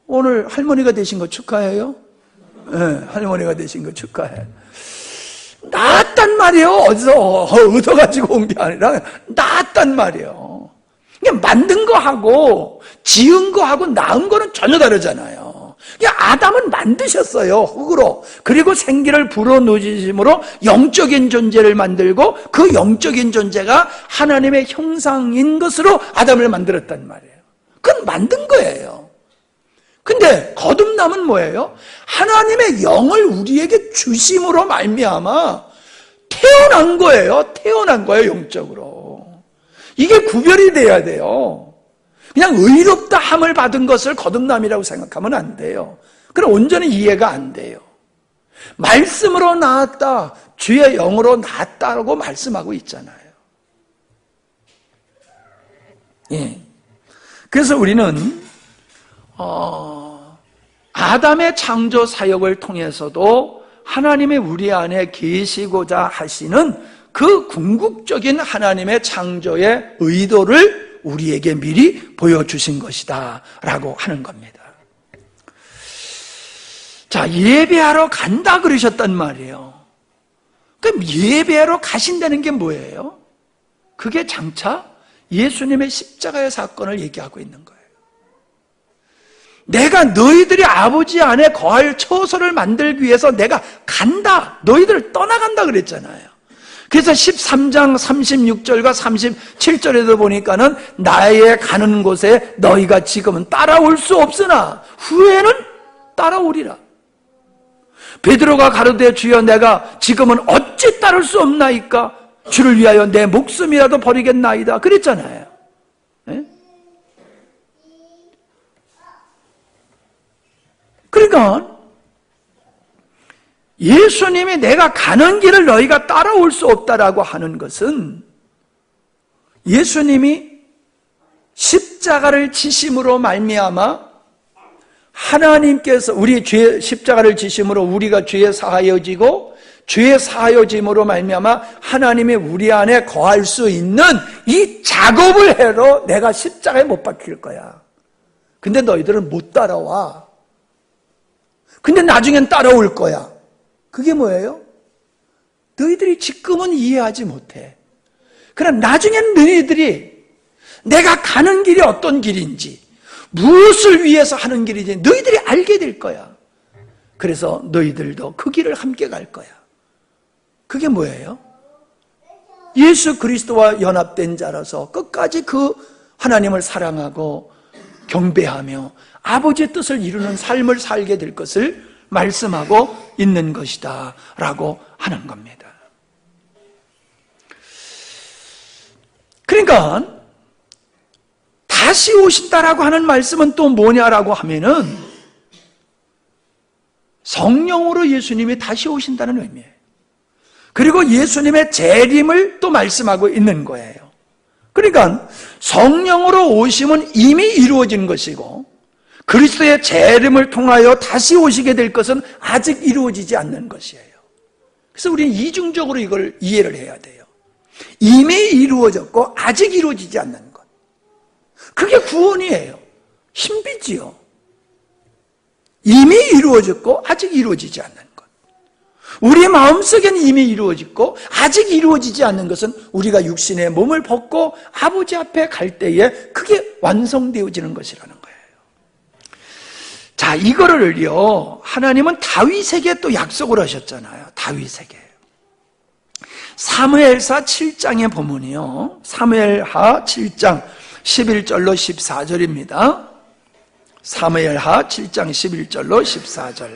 오늘 할머니가 되신 거 축하해요. 네, 할머니가 되신 거 축하해. 낳았단 말이에요. 어디서 얻어가지고 온 게 아니라 낳았단 말이에요. 그냥 만든 거하고 지은 거하고 낳은 거는 전혀 다르잖아요. 그냥 아담은 만드셨어요, 흙으로. 그리고 생기를 불어넣으심으로 영적인 존재를 만들고 그 영적인 존재가 하나님의 형상인 것으로 아담을 만들었단 말이에요. 그건 만든 거예요. 근데 거듭남은 뭐예요? 하나님의 영을 우리에게 주심으로 말미암아 태어난 거예요. 태어난 거예요, 영적으로. 이게 구별이 돼야 돼요. 그냥 의롭다 함을 받은 것을 거듭남이라고 생각하면 안 돼요. 그럼 온전히 이해가 안 돼요. 말씀으로 나았다, 주의 영으로 나았다라고 말씀하고 있잖아요. 예. 그래서 우리는 아담의 창조 사역을 통해서도 하나님의 우리 안에 계시고자 하시는 그 궁극적인 하나님의 창조의 의도를 우리에게 미리 보여주신 것이다 라고 하는 겁니다. 자, 예배하러 간다 그러셨단 말이에요. 그럼 예배하러 가신다는 게 뭐예요? 그게 장차 예수님의 십자가의 사건을 얘기하고 있는 거예요. 내가 너희들이 아버지 안에 거할 처소를 만들기 위해서 내가 간다, 너희들을 떠나간다 그랬잖아요. 그래서 13장 36절과 37절에도 보니까는 나의 가는 곳에 너희가 지금은 따라올 수 없으나 후에는 따라오리라. 베드로가 가로되 주여 내가 지금은 어찌 따를 수 없나이까? 주를 위하여 내 목숨이라도 버리겠나이다 그랬잖아요. 네? 그러니까 예수님이 내가 가는 길을 너희가 따라올 수 없다라고 하는 것은 예수님이 십자가를 지심으로 말미암아 하나님께서 우리 죄 십자가를 지심으로 우리가 죄에 사하여지고 죄에 사하여짐으로 말미암아 하나님이 우리 안에 거할 수 있는 이 작업을 해로 내가 십자가에 못 박힐 거야. 근데 너희들은 못 따라와. 근데 나중엔 따라올 거야. 그게 뭐예요? 너희들이 지금은 이해하지 못해. 그러나 나중에는 너희들이 내가 가는 길이 어떤 길인지, 무엇을 위해서 하는 길인지 너희들이 알게 될 거야. 그래서 너희들도 그 길을 함께 갈 거야. 그게 뭐예요? 예수 그리스도와 연합된 자라서 끝까지 그 하나님을 사랑하고 경배하며 아버지의 뜻을 이루는 삶을 살게 될 것을 말씀하고 있는 것이다 라고 하는 겁니다. 그러니까 다시 오신다라고 하는 말씀은 또 뭐냐라고 하면은 성령으로 예수님이 다시 오신다는 의미예요. 그리고 예수님의 재림을 또 말씀하고 있는 거예요. 그러니까 성령으로 오심은 이미 이루어진 것이고 그리스도의 재림을 통하여 다시 오시게 될 것은 아직 이루어지지 않는 것이에요. 그래서 우리는 이중적으로 이걸 이해를 해야 돼요. 이미 이루어졌고 아직 이루어지지 않는 것. 그게 구원이에요. 신비지요. 이미 이루어졌고 아직 이루어지지 않는 것. 우리 마음속에는 이미 이루어졌고 아직 이루어지지 않는 것은 우리가 육신의 몸을 벗고 아버지 앞에 갈 때에 그게 완성되어지는 것이라는 거예요. 자, 이거를요, 하나님은 다윗에게 또 약속을 하셨잖아요. 다윗에게. 사무엘하 7장의 본문이요. 사무엘하 7장 11절로 14절입니다. 사무엘하 7장 11절로 14절.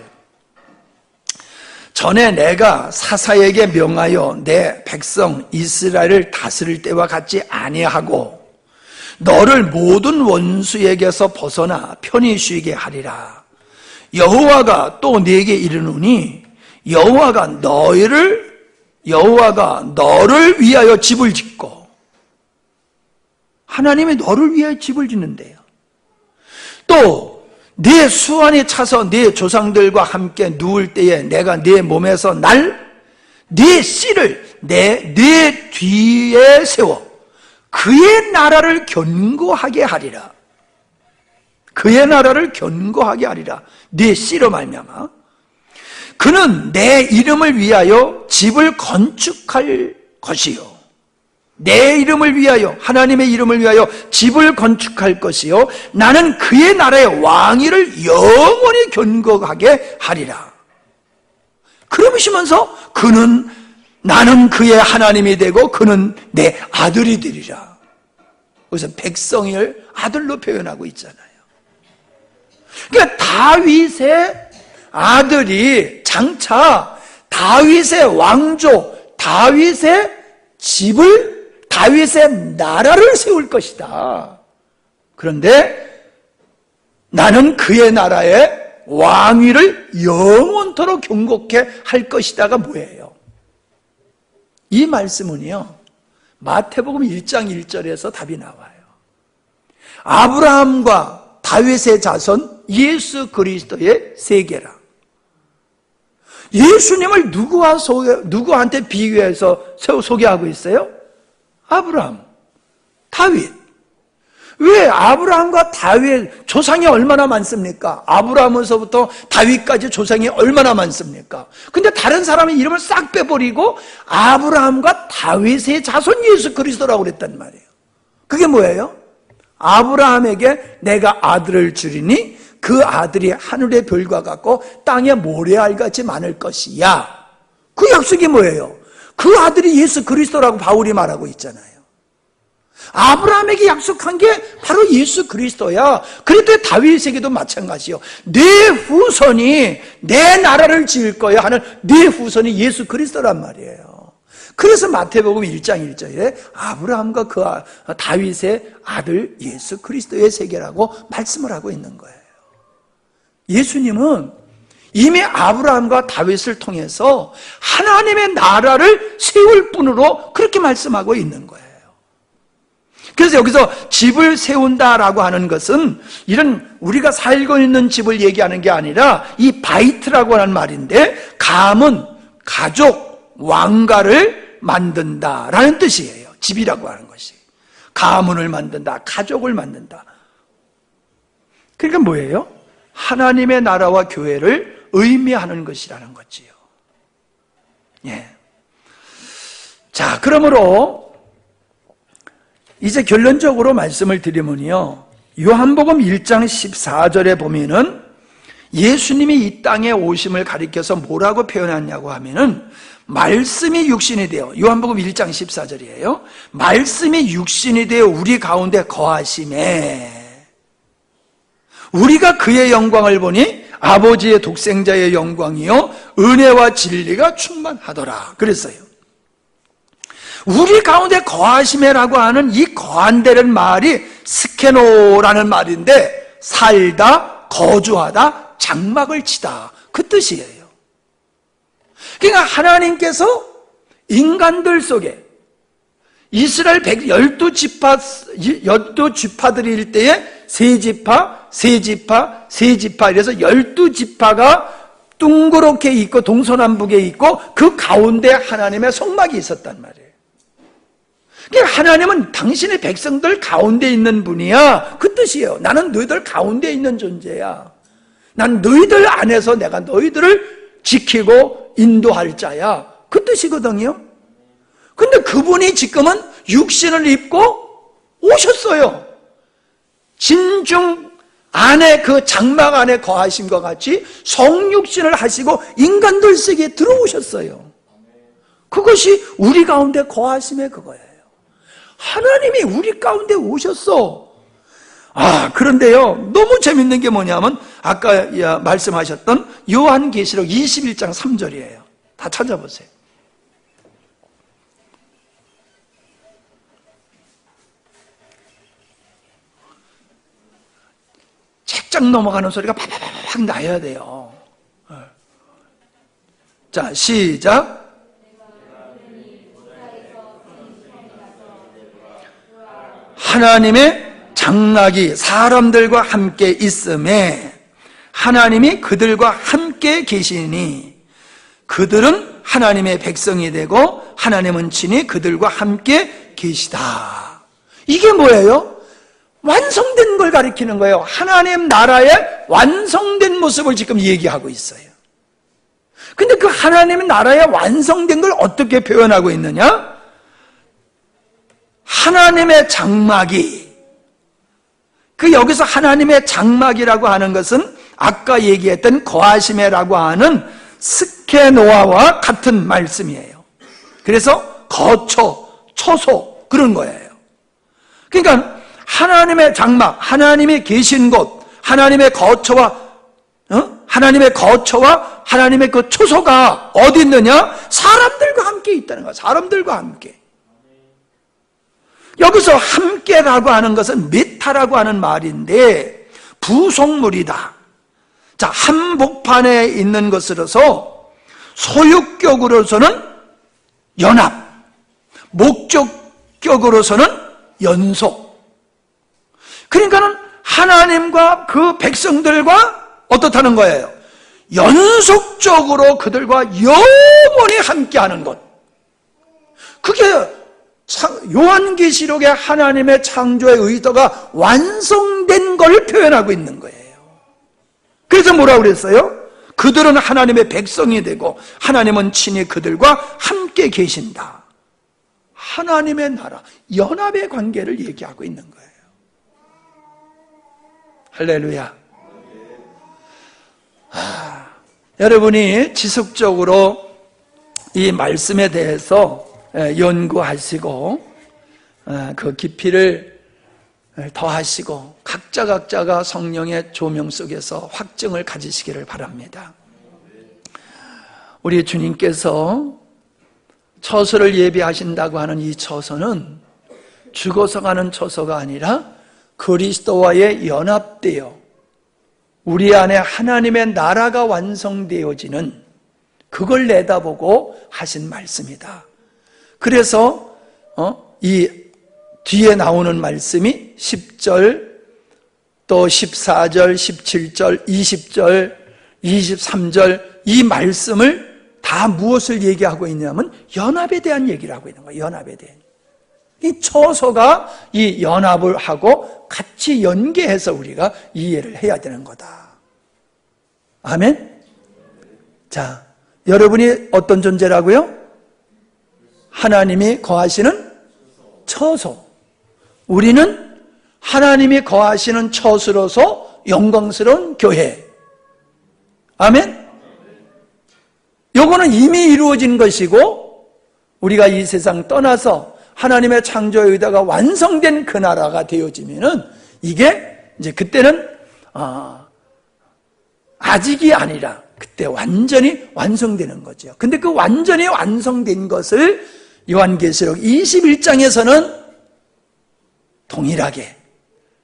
전에 내가 사사에게 명하여 내 백성 이스라엘을 다스릴 때와 같지 아니하고 너를 모든 원수에게서 벗어나 편히 쉬게 하리라. 여호와가 또 네게 이르노니 여호와가 너를 위하여 집을 짓고, 하나님이 너를 위하여 집을 짓는데요. 또 네 수완에 차서 네 조상들과 함께 누울 때에 내가 네 몸에서 네 씨를 내 뒤에 세워 그의 나라를 견고하게 하리라. 그의 나라를 견고하게 하리라. 네 씨로 말미암아 그는 내 이름을 위하여 집을 건축할 것이요, 내 이름을 위하여, 하나님의 이름을 위하여 집을 건축할 것이요, 나는 그의 나라의 왕위를 영원히 견고하게 하리라. 그러시면서 나는 그의 하나님이 되고 그는 내 아들이 되리라. 그래서 백성을 아들로 표현하고 있잖아요. 그러니까 다윗의 아들이 장차 다윗의 왕조, 다윗의 집을, 다윗의 나라를 세울 것이다. 그런데 나는 그의 나라의 왕위를 영원토록 경고케 할 것이다가 뭐예요? 이 말씀은요, 마태복음 1장 1절에서 답이 나와요. 아브라함과 다윗의 자손 예수 그리스도의 세계라. 예수님을 누구한테 비교해서 소개하고 있어요? 아브라함, 다윗. 왜 아브라함과 다윗 조상이 얼마나 많습니까? 아브라함에서부터 다윗까지 조상이 얼마나 많습니까? 근데 다른 사람의 이름을 싹 빼버리고 아브라함과 다윗의 자손 예수 그리스도라고 그랬단 말이에요. 그게 뭐예요? 아브라함에게 내가 아들을 주리니 그 아들이 하늘의 별과 같고 땅의 모래알같이 많을 것이야. 그 약속이 뭐예요? 그 아들이 예수 그리스도라고 바울이 말하고 있잖아요. 아브라함에게 약속한 게 바로 예수 그리스도야. 그래도 다윗에게도 마찬가지요. 내 후손이 내 나라를 지을 거야 하는 내 후손이 예수 그리스도란 말이에요. 그래서 마태복음 1장 1절에 아브라함과 그 다윗의 아들 예수 그리스도의 세계라고 말씀을 하고 있는 거예요. 예수님은 이미 아브라함과 다윗을 통해서 하나님의 나라를 세울 뿐으로 그렇게 말씀하고 있는 거예요. 그래서 여기서 집을 세운다라고 하는 것은 이런 우리가 살고 있는 집을 얘기하는 게 아니라 이 바이트라고 하는 말인데, 감은 가족, 왕가를 만든다라는 뜻이에요. 집이라고 하는 것이. 가문을 만든다, 가족을 만든다. 그러니까 뭐예요? 하나님의 나라와 교회를 의미하는 것이라는 거지요. 예. 자, 그러므로 이제 결론적으로 말씀을 드리면요, 요한복음 1장 14절에 보면은 예수님이 이 땅에 오심을 가리켜서 뭐라고 표현하냐고 하면은 말씀이 육신이 되어, 요한복음 1장 14절이에요. 말씀이 육신이 되어 우리 가운데 거하심에 우리가 그의 영광을 보니 아버지의 독생자의 영광이요 은혜와 진리가 충만하더라 그랬어요. 우리 가운데 거하심에라고 하는 이 거한다는 말이 스케노라는 말인데 살다, 거주하다, 장막을 치다 그 뜻이에요. 그러니까 하나님께서 인간들 속에 이스라엘 12지파들일 때에 세 지파 이래서 12지파가 둥그렇게 있고 동서남북에 있고 그 가운데 하나님의 성막이 있었단 말이에요. 그러니까 하나님은 당신의 백성들 가운데 있는 분이야 그 뜻이에요. 나는 너희들 가운데 있는 존재야. 난 너희들 안에서 내가 너희들을 지키고 인도할 자야 그 뜻이거든요. 근데 그분이 지금은 육신을 입고 오셨어요. 진중 안에 그 장막 안에 거하심과 같이 성육신을 하시고 인간들 속에 들어오셨어요. 그것이 우리 가운데 거하심의 그거예요. 하나님이 우리 가운데 오셨어. 그런데요, 너무 재밌는 게 뭐냐면 아까 말씀하셨던 요한계시록 21장 3절이에요. 다 찾아보세요. 책장 넘어가는 소리가 팍팍팍 나야 돼요. 자, 시작. 하나님의 장막이 사람들과 함께 있음에 하나님이 그들과 함께 계시니 그들은 하나님의 백성이 되고 하나님은 친히 그들과 함께 계시다. 이게 뭐예요? 완성된 걸 가리키는 거예요. 하나님 나라의 완성된 모습을 지금 얘기하고 있어요. 근데 그 하나님 나라의 완성된 걸 어떻게 표현하고 있느냐? 하나님의 장막이, 여기서 하나님의 장막이라고 하는 것은 아까 얘기했던 거하심에라고 하는 스케노아와 같은 말씀이에요. 그래서 거처, 처소 그런 거예요. 그러니까 하나님의 장막, 하나님이 계신 곳, 하나님의 거처와 하나님의 그 초소가 어디 있느냐? 사람들과 함께 있다는 거야. 사람들과 함께. 여기서 함께라고 하는 것은 메타라고 하는 말인데 부속물이다. 자, 한복판에 있는 것으로서 소유격으로서는 연합, 목적격으로서는 연속. 그러니까는 하나님과 그 백성들과 어떻다는 거예요? 연속적으로 그들과 영원히 함께하는 것. 그게 요한계시록의 하나님의 창조의 의도가 완성된 걸 표현하고 있는 거예요. 그래서 뭐라고 그랬어요? 그들은 하나님의 백성이 되고 하나님은 친히 그들과 함께 계신다. 하나님의 나라, 연합의 관계를 얘기하고 있는 거예요. 할렐루야. 여러분이 지속적으로 이 말씀에 대해서 연구하시고 그 깊이를 더하시고 각자가 성령의 조명 속에서 확증을 가지시기를 바랍니다. 우리 주님께서 처소를 예비하신다고 하는 이 처소는 죽어서 가는 처소가 아니라 그리스도와의 연합되어 우리 안에 하나님의 나라가 완성되어지는 그걸 내다보고 하신 말씀이다. 그래서 이 뒤에 나오는 말씀이 10절 또 14절, 17절, 20절, 23절 이 말씀을 다 무엇을 얘기하고 있냐면 연합에 대한 얘기를 하고 있는 거예요. 연합에 대한. 이 처소가 이 연합을 하고 같이 연계해서 우리가 이해를 해야 되는 거다. 아멘? 자, 여러분이 어떤 존재라고요? 하나님이 거하시는 처소. 우리는 하나님이 거하시는 처소로서 영광스러운 교회. 아멘? 요거는 이미 이루어진 것이고 우리가 이 세상 떠나서 하나님의 창조에 의다가 완성된 그 나라가 되어지면은 이게 이제 그때는 아직이 아니라 그때 완전히 완성되는 거죠. 근데 그 완전히 완성된 것을 요한계시록 21장에서는 동일하게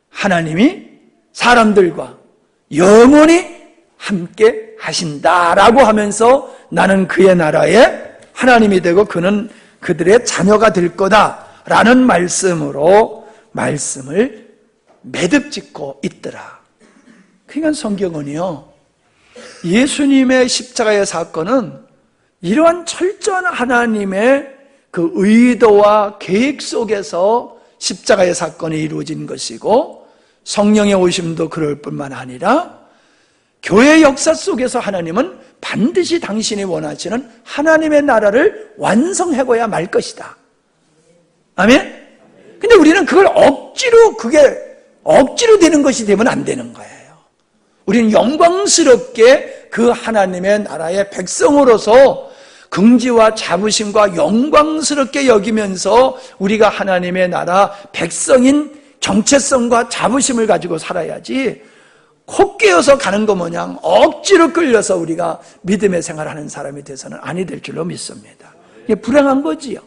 하나님이 사람들과 영원히 함께 하신다라고 하면서 나는 그의 나라에 하나님이 되고 그는 그들의 자녀가 될 거다라는 말씀으로 말씀을 매듭짓고 있더라. 그러니까 성경은요, 예수님의 십자가의 사건은 이러한 철저한 하나님의 그 의도와 계획 속에서 십자가의 사건이 이루어진 것이고 성령의 오심도 그럴 뿐만 아니라 교회 역사 속에서 하나님은 반드시 당신이 원하시는 하나님의 나라를 완성하고야 말 것이다. 아멘? 근데 우리는 그걸 억지로 되는 것이 되면 안 되는 거예요. 우리는 영광스럽게 그 하나님의 나라의 백성으로서 긍지와 자부심과 영광스럽게 여기면서 우리가 하나님의 나라 백성인 정체성과 자부심을 가지고 살아야지 코 깨어서 가는 거 마냥 억지로 끌려서 우리가 믿음의 생활하는 사람이 돼서는 아니 될 줄로 믿습니다. 이게 불행한 거지요.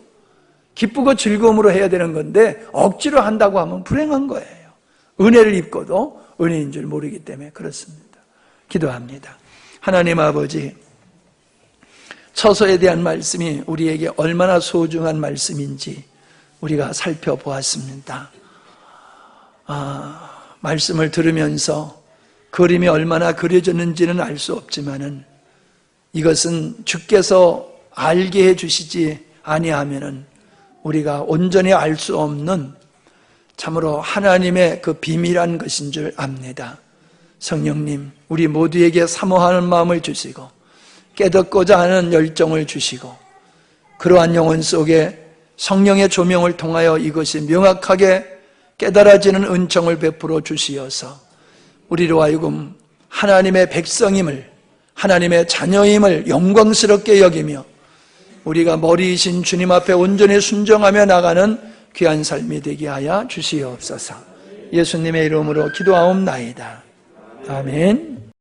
기쁘고 즐거움으로 해야 되는 건데 억지로 한다고 하면 불행한 거예요. 은혜를 입고도 은혜인 줄 모르기 때문에 그렇습니다. 기도합니다. 하나님 아버지, 처소에 대한 말씀이 우리에게 얼마나 소중한 말씀인지 우리가 살펴보았습니다. 말씀을 들으면서 그림이 얼마나 그려졌는지는 알 수 없지만은 이것은 주께서 알게 해주시지 아니하면은 우리가 온전히 알 수 없는 참으로 하나님의 그 비밀한 것인 줄 압니다. 성령님, 우리 모두에게 사모하는 마음을 주시고 깨닫고자 하는 열정을 주시고 그러한 영혼 속에 성령의 조명을 통하여 이것이 명확하게 깨달아지는 은총을 베풀어 주시어서 우리로 하여금 하나님의 백성임을, 하나님의 자녀임을 영광스럽게 여기며 우리가 머리이신 주님 앞에 온전히 순종하며 나가는 귀한 삶이 되게 하여 주시옵소서. 예수님의 이름으로 기도하옵나이다. 아멘.